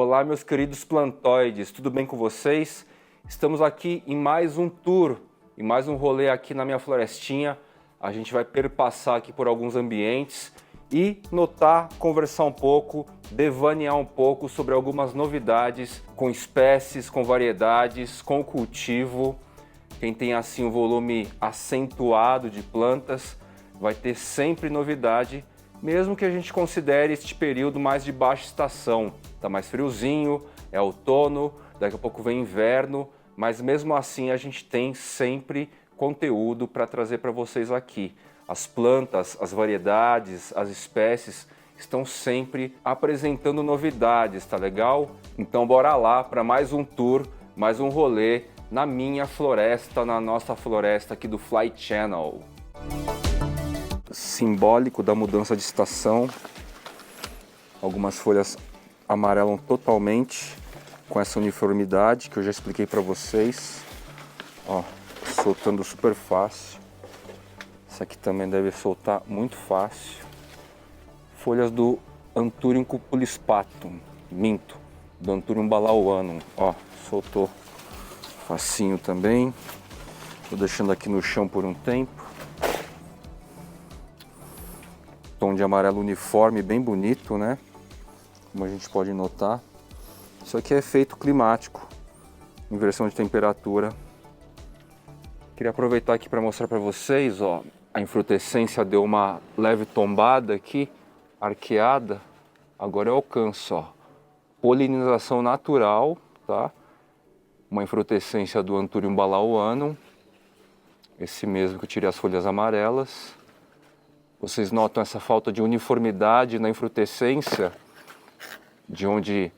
Olá, meus queridos plantoides, tudo bem com vocês? Estamos aqui em mais um tour, em mais um rolê aqui na minha florestinha. A gente vai perpassar aqui por alguns ambientes e notar, conversar um pouco, devanear um pouco sobre algumas novidades com espécies, com variedades, com o cultivo. Quem tem assim um volume acentuado de plantas vai ter sempre novidade, mesmo que a gente considere este período mais de baixa estação. Tá mais friozinho, é outono, daqui a pouco vem inverno, mas mesmo assim a gente tem sempre conteúdo para trazer para vocês aqui. As plantas, as variedades, as espécies estão sempre apresentando novidades, tá legal? Então bora lá para mais um tour, mais um rolê na minha floresta, na nossa floresta aqui do Fly Channel. Simbólico da mudança de estação. Algumas folhas amarelam totalmente com essa uniformidade que eu já expliquei para vocês. Ó, soltando super fácil. Essa aqui também deve soltar muito fácil. Folhas do Anthurium cupulispatum, minto, do Anthurium balauanum. Ó, soltou facinho também. Tô deixando aqui no chão por um tempo. Tom de amarelo uniforme, bem bonito, né? Como a gente pode notar. Isso aqui é efeito climático, inversão de temperatura. Queria aproveitar aqui para mostrar para vocês, ó, a infrutescência deu uma leve tombada aqui, arqueada. Agora eu alcanço, ó, polinização natural, tá? Uma infrutescência do Anthurium balauanum, esse mesmo que eu tirei as folhas amarelas. Vocês notam essa falta de uniformidade na infrutescência, de onde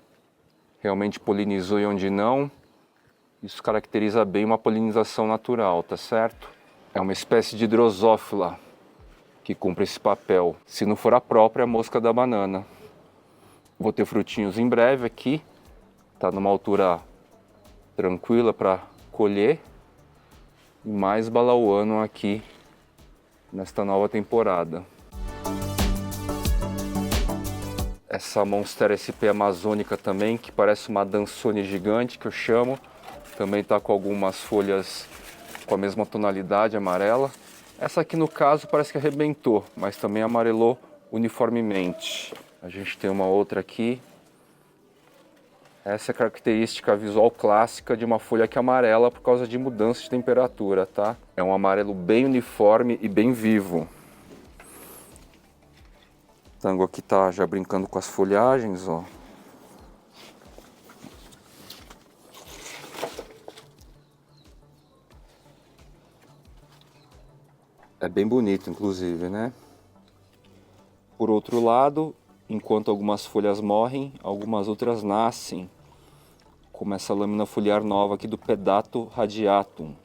realmente polinizou e onde não. Isso caracteriza bem uma polinização natural, tá certo? É uma espécie de drosófila que cumpre esse papel, se não for a própria mosca da banana. Vou ter frutinhos em breve aqui, tá numa altura tranquila para colher. E mais balauanum aqui nesta nova temporada. Essa Monstera SP amazônica também, que parece uma dançone gigante, que eu chamo. Também está com algumas folhas com a mesma tonalidade amarela. Essa aqui no caso parece que arrebentou, mas também amarelou uniformemente. A gente tem uma outra aqui. Essa é a característica visual clássica de uma folha que é amarela por causa de mudança de temperatura, tá? É um amarelo bem uniforme e bem vivo. O tango aqui tá já brincando com as folhagens, ó. É bem bonito, inclusive, né? Por outro lado, enquanto algumas folhas morrem, algumas outras nascem, como essa lâmina foliar nova aqui do Pedato radiatum,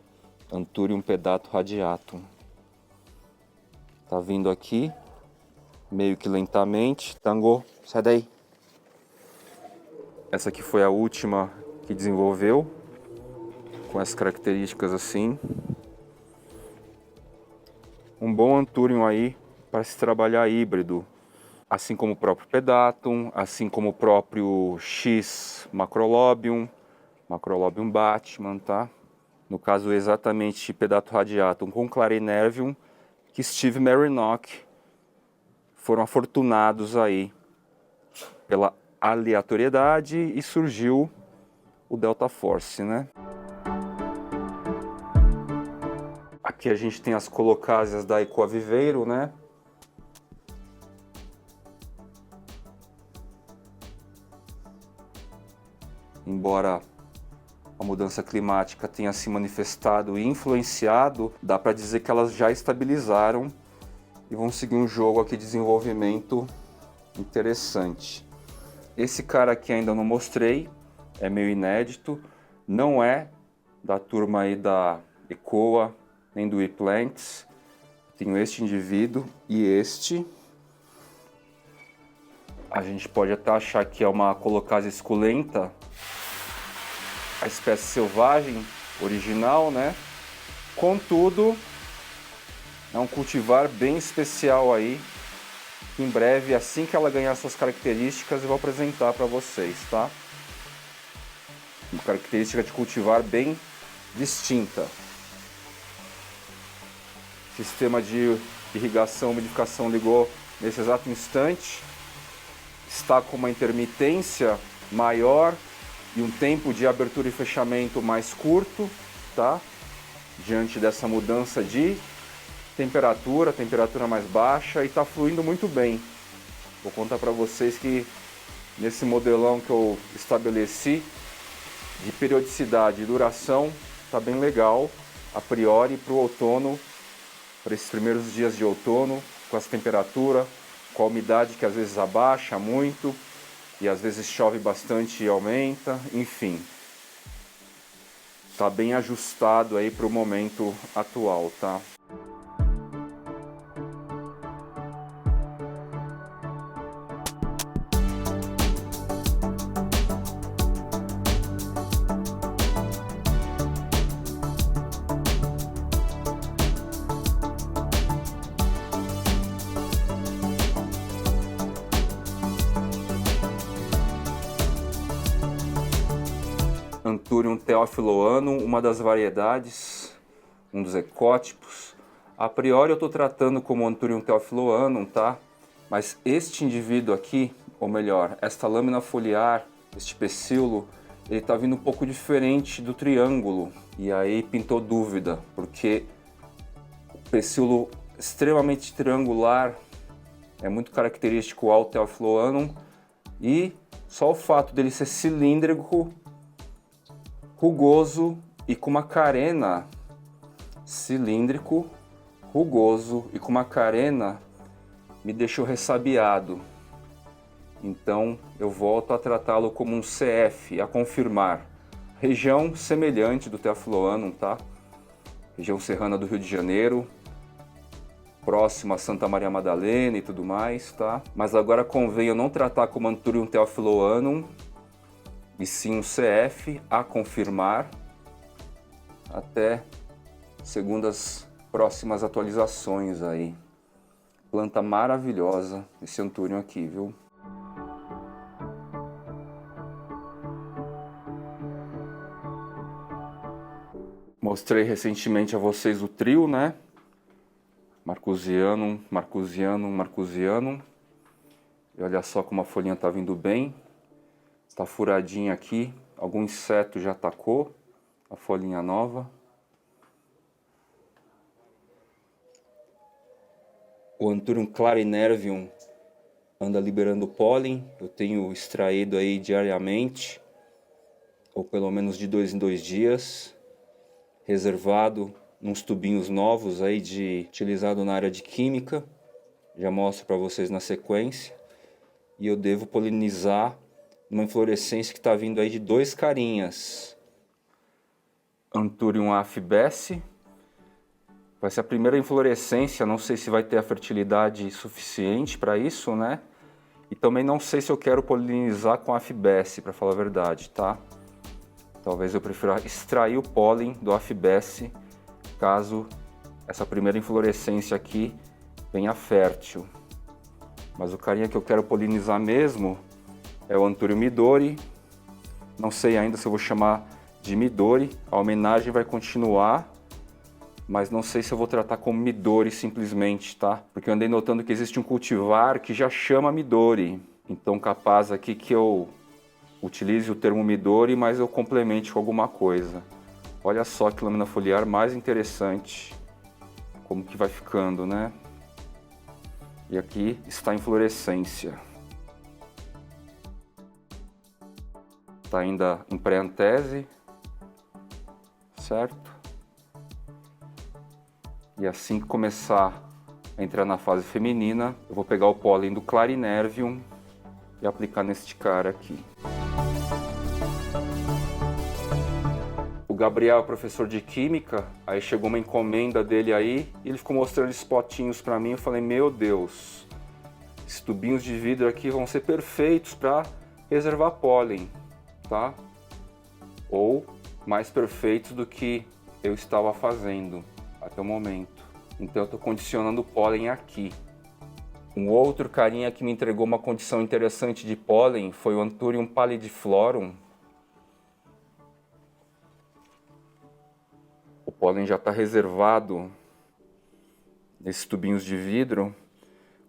Anthurium pedato radiatum. Tá vindo aqui, meio que lentamente. Tango, sai daí. Essa aqui foi a última que desenvolveu, com essas características assim. Um bom Anthurium aí para se trabalhar híbrido. Assim como o próprio Pedatum, assim como o próprio X Macrolobium, Macrolobium Batman, tá? No caso exatamente Pedato radiatum com Clarinervium, que Steve Marinock foram afortunados aí pela aleatoriedade e surgiu o Delta Force, né? Aqui a gente tem as colocásias da Ecoaviveiro, né? Embora a mudança climática tenha se manifestado e influenciado, dá para dizer que elas já estabilizaram e vão seguir um jogo aqui de desenvolvimento interessante. Esse cara aqui ainda não mostrei, é meio inédito, não é da turma aí da Ecoa, nem do ePlants. Tenho este indivíduo e este. A gente pode até achar que é uma Colocasia esculenta, a espécie selvagem original, né? Contudo, é um cultivar bem especial aí. Em breve, assim que ela ganhar suas características, eu vou apresentar para vocês, tá? Uma característica de cultivar bem distinta. Sistema de irrigação, umidificação ligou nesse exato instante. Está com uma intermitência maior e um tempo de abertura e fechamento mais curto, tá? Diante dessa mudança de temperatura mais baixa, e está fluindo muito bem. Vou contar para vocês que nesse modelão que eu estabeleci de periodicidade e duração, está bem legal, a priori para o outono, para esses primeiros dias de outono, com essa temperatura, com a umidade que às vezes abaixa muito e às vezes chove bastante e aumenta, enfim. Está bem ajustado aí para o momento atual, tá? Anthurium theophyloanum, uma das variedades, um dos ecótipos. A priori eu estou tratando como Anthurium theophyloanum, tá? Mas este indivíduo aqui, ou melhor, esta lâmina foliar, este pecíolo, ele está vindo um pouco diferente do triângulo. E aí pintou dúvida, porque o pecíolo extremamente triangular é muito característico ao theophyloanum, e só o fato dele ser cilíndrico, rugoso e com uma carena, cilíndrico, rugoso e com uma carena, me deixou ressabiado. Então eu volto a tratá-lo como um CF, a confirmar. Região semelhante do theophyloanum, tá? Região serrana do Rio de Janeiro, próxima a Santa Maria Madalena e tudo mais, tá? Mas agora convém eu não tratar como Anthurium theophyloanum, e sim um CF a confirmar, até segundo as próximas atualizações aí. Planta maravilhosa esse Anthurium aqui, viu? Mostrei recentemente a vocês o trio, né? Marcusianum, Marcusianum, Marcusianum. E olha só como a folhinha tá vindo bem. Está furadinha aqui, algum inseto já atacou a folhinha nova. O Anthurium clarinervium anda liberando pólen, eu tenho extraído aí diariamente, ou pelo menos de 2 em 2 dias, reservado nos tubinhos novos aí utilizado na área de química, já mostro para vocês na sequência, e eu devo polinizar uma inflorescência que está vindo aí de 2 carinhas. Anthurium afibesse. Vai ser a primeira inflorescência, não sei se vai ter a fertilidade suficiente para isso, né? E também não sei se eu quero polinizar com afibesse, para falar a verdade, tá? Talvez eu prefira extrair o pólen do afibesse, caso essa primeira inflorescência aqui venha fértil. Mas o carinha que eu quero polinizar mesmo é o Anthurium midori. Não sei ainda se eu vou chamar de midori. A homenagem vai continuar, mas não sei se eu vou tratar como midori simplesmente, tá? Porque eu andei notando que existe um cultivar que já chama midori. Então capaz aqui que eu utilize o termo midori, mas eu complemente com alguma coisa. Olha só que lâmina foliar mais interessante. Como que vai ficando, né? E aqui está a inflorescência. Está ainda em pré-antese, certo? E assim que começar a entrar na fase feminina, eu vou pegar o pólen do clarinervium e aplicar neste cara aqui. O Gabriel é professor de química, aí chegou uma encomenda dele aí, e ele ficou mostrando esses potinhos para mim, eu falei, meu Deus, esses tubinhos de vidro aqui vão ser perfeitos para reservar pólen. Tá? Ou mais perfeitos do que eu estava fazendo até o momento. Então eu estou condicionando o pólen aqui. Um outro carinha que me entregou uma condição interessante de pólen foi o Anthurium pallidiflorum. pólen já está reservado nesses tubinhos de vidro.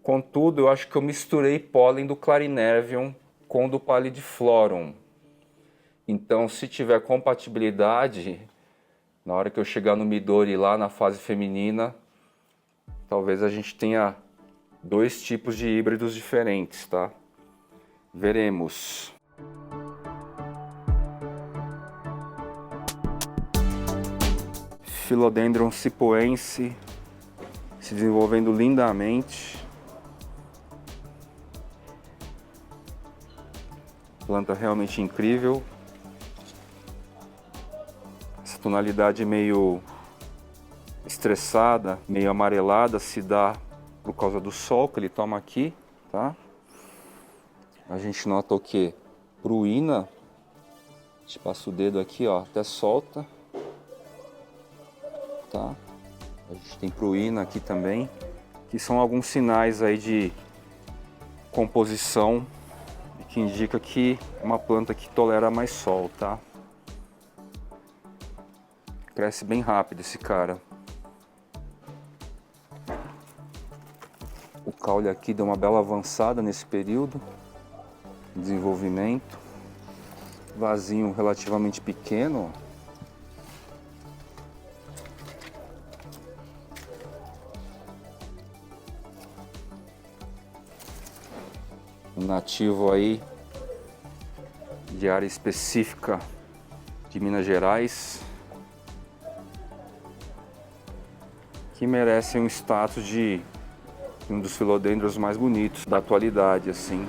Contudo, eu acho que eu misturei pólen do Clarinervium com o do Pallidiflorum. Então, se tiver compatibilidade, na hora que eu chegar no Midori lá na fase feminina, talvez a gente tenha dois tipos de híbridos diferentes, tá? Veremos. Philodendron cipoense se desenvolvendo lindamente. Planta realmente incrível. Essa tonalidade meio estressada, meio amarelada, se dá por causa do sol que ele toma aqui, tá? A gente nota o que? Pruína. A gente passa o dedo aqui, ó, até solta. Tá? A gente tem pruína aqui também, que são alguns sinais aí de composição que indica que é uma planta que tolera mais sol, tá? Cresce bem rápido esse cara. O caule aqui deu uma bela avançada nesse período de desenvolvimento. Vasinho relativamente pequeno. Um nativo aí de área específica de Minas Gerais, que merece um status de um dos filodendros mais bonitos da atualidade, assim.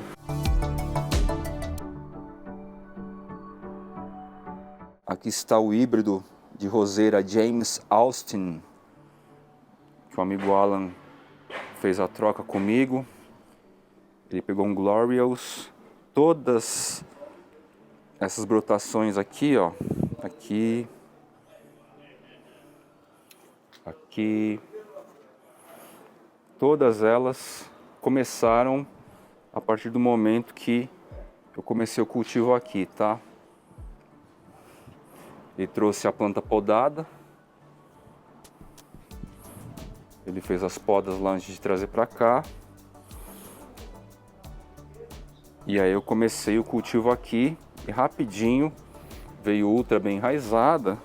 Aqui está o híbrido de roseira James Austin, que o amigo Alan fez a troca comigo. Ele pegou um Glorious. Todas essas brotações aqui, ó, aqui, aqui, todas elas começaram a partir do momento que eu comecei o cultivo aqui, tá? Ele trouxe a planta podada. Ele fez as podas lá antes de trazer para cá. E aí eu comecei o cultivo aqui e rapidinho veio ultra bem enraizada.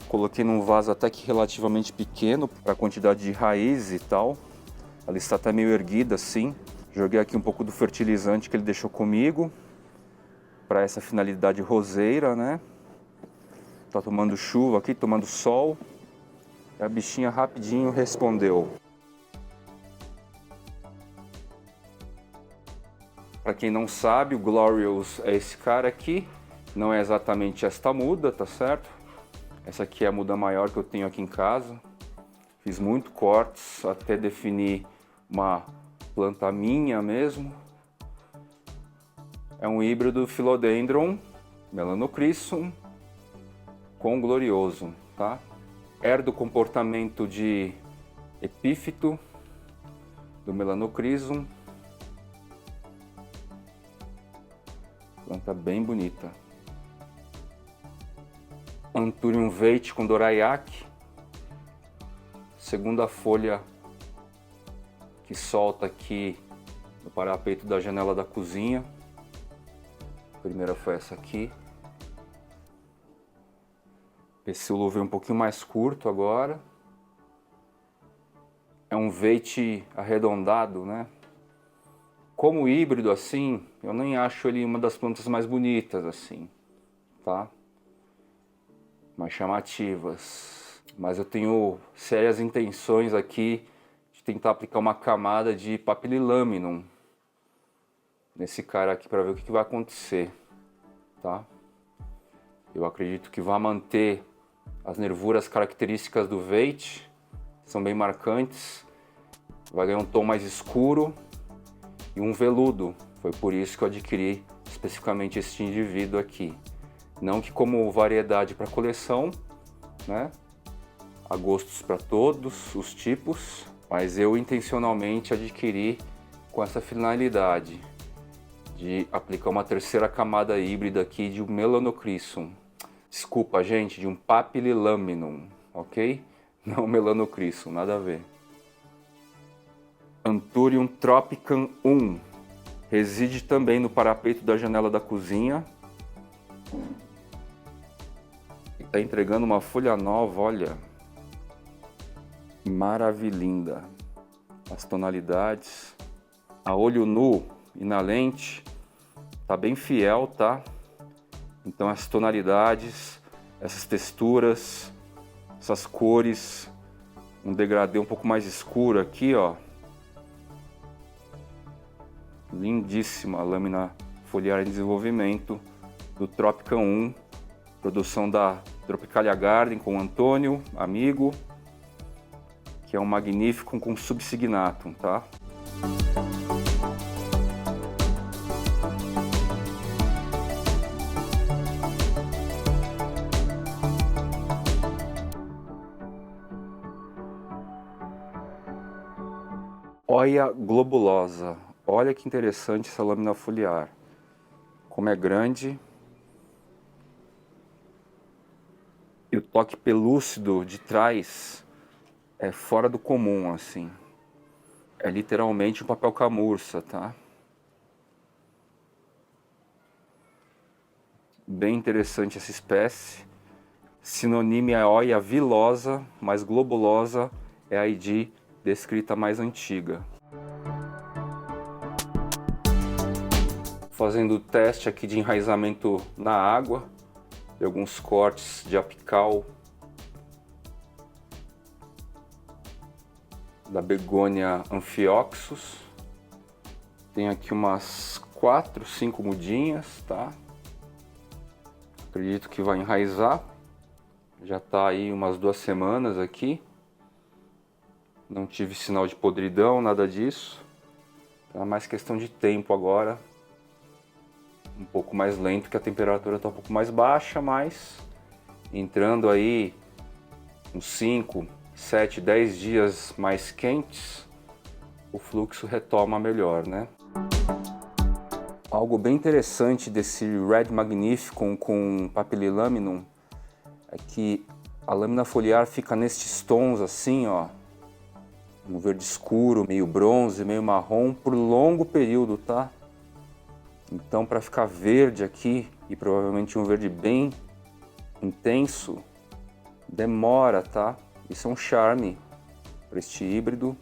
Coloquei num vaso até que relativamente pequeno para a quantidade de raízes e tal. Ela está até meio erguida assim. Joguei aqui um pouco do fertilizante que ele deixou comigo para essa finalidade roseira, né? Tá tomando chuva aqui, tomando sol. E a bichinha rapidinho respondeu. Para quem não sabe, o Glorious é esse cara aqui. Não é exatamente esta muda, tá certo? Essa aqui é a muda maior que eu tenho aqui em casa. Fiz muito cortes até definir uma planta minha mesmo. É um híbrido Philodendron Melanochrysum com Gloriosum, tá? Herda o comportamento de epífito do Melanochrysum. Planta bem bonita. Anthurium veite com Doraiac. Segunda folha que solta aqui no parapeito da janela da cozinha. A primeira foi essa aqui. O pecíolo veio um pouquinho mais curto agora. É um veite arredondado, né? Como híbrido assim, eu nem acho ele uma das plantas mais bonitas assim, tá? Mais chamativas. Mas eu tenho sérias intenções aqui de tentar aplicar uma camada de Papililaminum nesse cara aqui para ver o que vai acontecer, tá? Eu acredito que vai manter as nervuras características do veite, são bem marcantes. Vai ganhar um tom mais escuro e um veludo. Foi por isso que eu adquiri especificamente este indivíduo aqui. Não que como variedade para coleção, né? Há gostos para todos os tipos, mas eu intencionalmente adquiri com essa finalidade de aplicar uma terceira camada híbrida aqui de um Melanochrysum. Desculpa, gente, de um Papililaminum. ok? Não Melanocryssum, nada a ver. Anthurium tropicum 1. Reside também no parapeito da janela da cozinha. E tá entregando uma folha nova, olha. Maravilhinda. As tonalidades. A olho nu e na lente tá bem fiel, tá? Então as tonalidades, essas texturas, essas cores, um degradê um pouco mais escuro aqui, ó. Lindíssima a lâmina foliar em desenvolvimento do Tropicum 1, produção da Tropicalia Garden com Antônio, amigo, que é um Magnificum com Subsignatum, tá? Oia globulosa. Olha que interessante essa lâmina foliar. Como é grande. E o toque pelúcido de trás é fora do comum, assim. É literalmente um papel camurça, tá? Bem interessante essa espécie. Sinônimo é Oia vilosa, mas globulosa é a ID descrita mais antiga. Fazendo o teste aqui de enraizamento na água, de alguns cortes de apical da Begonia Amphioxus. Tem aqui umas 4, 5 mudinhas, tá? Acredito que vai enraizar. Já tá aí umas 2 semanas aqui. Não tive sinal de podridão, nada disso. É mais questão de tempo agora. Um pouco mais lento, que a temperatura está um pouco mais baixa, mas entrando aí uns 5, 7, 10 dias mais quentes, o fluxo retoma melhor, né? Algo bem interessante desse Red Magnificum com Papililaminum é que a lâmina foliar fica nestes tons assim, ó, um verde escuro, meio bronze, meio marrom, por longo período, tá? Então, para ficar verde aqui, e provavelmente um verde bem intenso, demora, tá? Isso é um charme para este híbrido,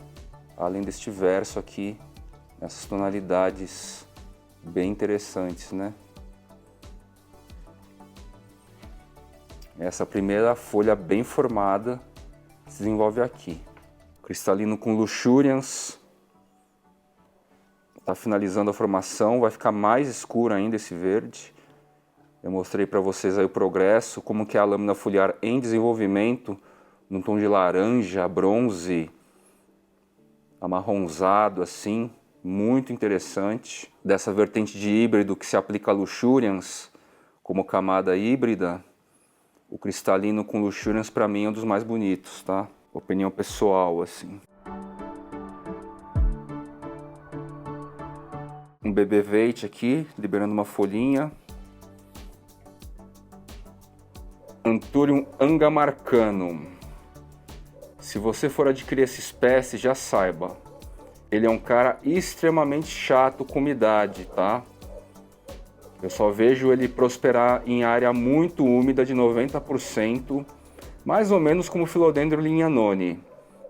além deste verso aqui, essas tonalidades bem interessantes, né? Essa primeira folha bem formada se desenvolve aqui. Cristalino com Luxurians. Está finalizando a formação, vai ficar mais escuro ainda esse verde. Eu mostrei para vocês aí o progresso, como que é a lâmina foliar em desenvolvimento, num tom de laranja, bronze, amarronzado assim, muito interessante. Dessa vertente de híbrido que se aplica a Luxurians como camada híbrida, o cristalino com Luxurians para mim é um dos mais bonitos, tá? Opinião pessoal, assim. Um bebê veit aqui, liberando uma folhinha. Anthurium angamarcanum. Se você for adquirir essa espécie, já saiba, ele é um cara extremamente chato com umidade, tá? Eu só vejo ele prosperar em área muito úmida de 90%, mais ou menos como o Philodendron lignanone,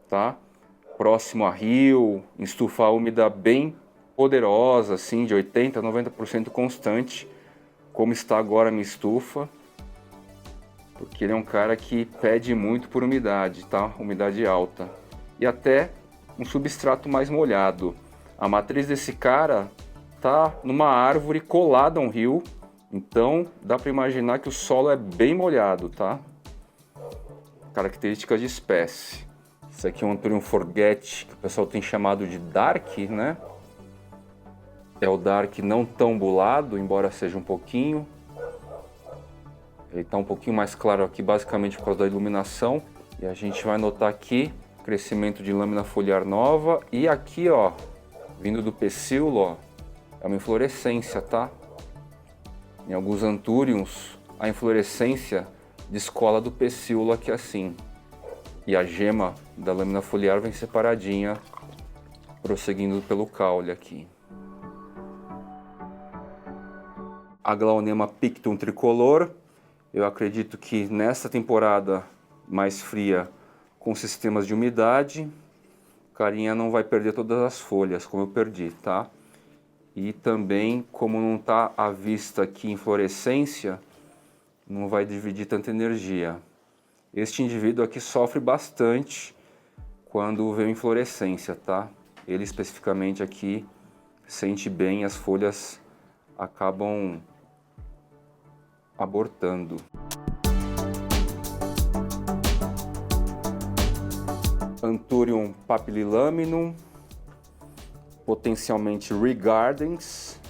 tá? Próximo a rio, em estufa úmida bem poderosa, assim, de 80% a 90% constante, como está agora a minha estufa, porque ele é um cara que pede muito por umidade, tá? Umidade alta. E até um substrato mais molhado. A matriz desse cara tá numa árvore colada a um rio, então dá para imaginar que o solo é bem molhado, tá? Características de espécie. Esse aqui é um Anthurium forget, que o pessoal tem chamado de Dark, né? É o Dark não tão bulado, embora seja um pouquinho. Ele está um pouquinho mais claro aqui, basicamente por causa da iluminação. E a gente vai notar aqui crescimento de lâmina foliar nova. E aqui, ó, vindo do pecíolo, ó, é uma inflorescência, tá? Em alguns Anthuriums, a inflorescência descola do pecíolo aqui assim. E a gema da lâmina foliar vem separadinha, prosseguindo pelo caule aqui. Aglaonema pictum tricolor. Eu acredito que nessa temporada mais fria, com sistemas de umidade, carinha não vai perder todas as folhas, como eu perdi, tá? E também, como não está à vista aqui inflorescência, não vai dividir tanta energia. Este indivíduo aqui sofre bastante quando vê inflorescência, tá? Ele especificamente aqui sente bem, as folhas acabam abortando. Anthurium papillilaminum, potencialmente regardens.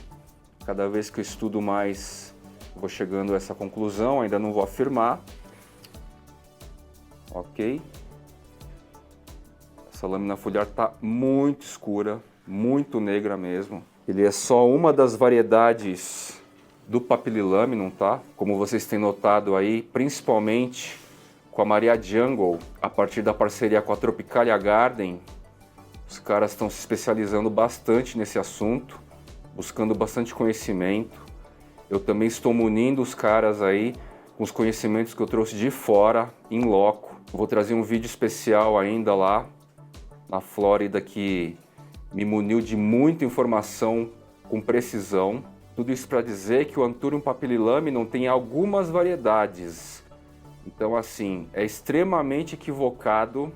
Cada vez que eu estudo mais, vou chegando a essa conclusão, ainda não vou afirmar. Ok? Essa lâmina foliar está muito escura, muito negra mesmo. Ele é só uma das variedades do papillilaminum, tá? Como vocês têm notado aí, principalmente com a Maria Jungle, a partir da parceria com a Tropicalia Garden, os caras estão se especializando bastante nesse assunto, buscando bastante conhecimento. Eu também estou munindo os caras aí com os conhecimentos que eu trouxe de fora, em loco. Vou trazer um vídeo especial ainda lá na Flórida que me muniu de muita informação com precisão. Tudo isso para dizer que o Anthurium papillilaminum tem algumas variedades. Então, assim, é extremamente equivocado,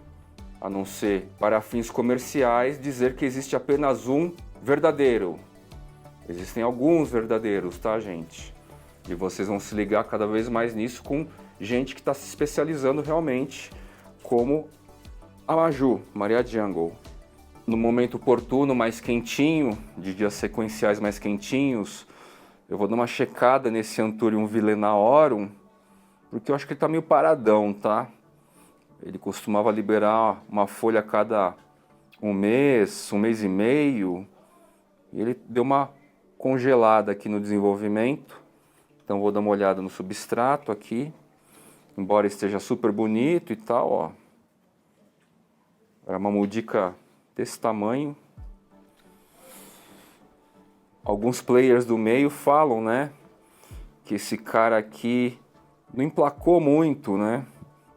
a não ser para fins comerciais, dizer que existe apenas um verdadeiro. Existem alguns verdadeiros, tá, gente? E vocês vão se ligar cada vez mais nisso com gente que está se especializando realmente, como a Maju, Maria Jungle. No momento oportuno, mais quentinho, de dias sequenciais mais quentinhos, eu vou dar uma checada nesse Anthurium villenaorum, porque eu acho que ele tá meio paradão, tá? Ele costumava liberar uma folha a cada um mês e meio, e ele deu uma congelada aqui no desenvolvimento. Então vou dar uma olhada no substrato aqui, embora esteja super bonito e tal, ó. Era uma mudica desse tamanho. Alguns players do meio falam, né, que esse cara aqui não emplacou muito, né?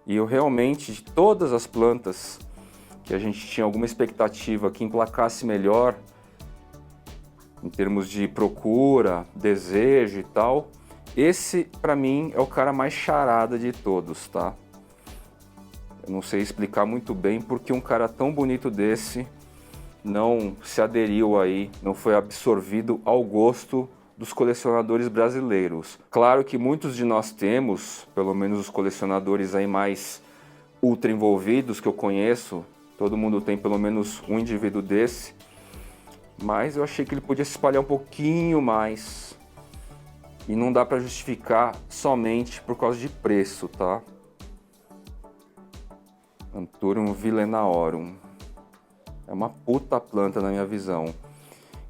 E eu realmente, de todas as plantas que a gente tinha alguma expectativa que emplacasse melhor, em termos de procura, desejo e tal, esse para mim é o cara mais charada de todos, tá? Eu não sei explicar muito bem porque um cara tão bonito desse não se aderiu aí, não foi absorvido ao gosto dos colecionadores brasileiros. Claro que muitos de nós temos, pelo menos os colecionadores aí mais ultra envolvidos que eu conheço, todo mundo tem pelo menos um indivíduo desse, mas eu achei que ele podia se espalhar um pouquinho mais e não dá para justificar somente por causa de preço, tá? Anthurium villenaorum. É uma puta planta na minha visão.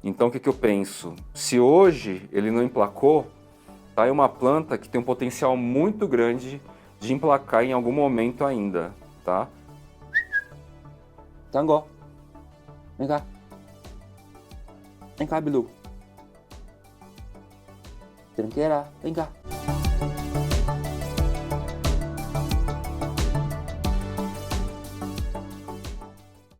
Então o que eu penso? Se hoje ele não emplacou, tá aí uma planta que tem um potencial muito grande de emplacar em algum momento ainda, tá? Tango, vem cá. Vem cá, Bilu. Tranqueira, vem cá.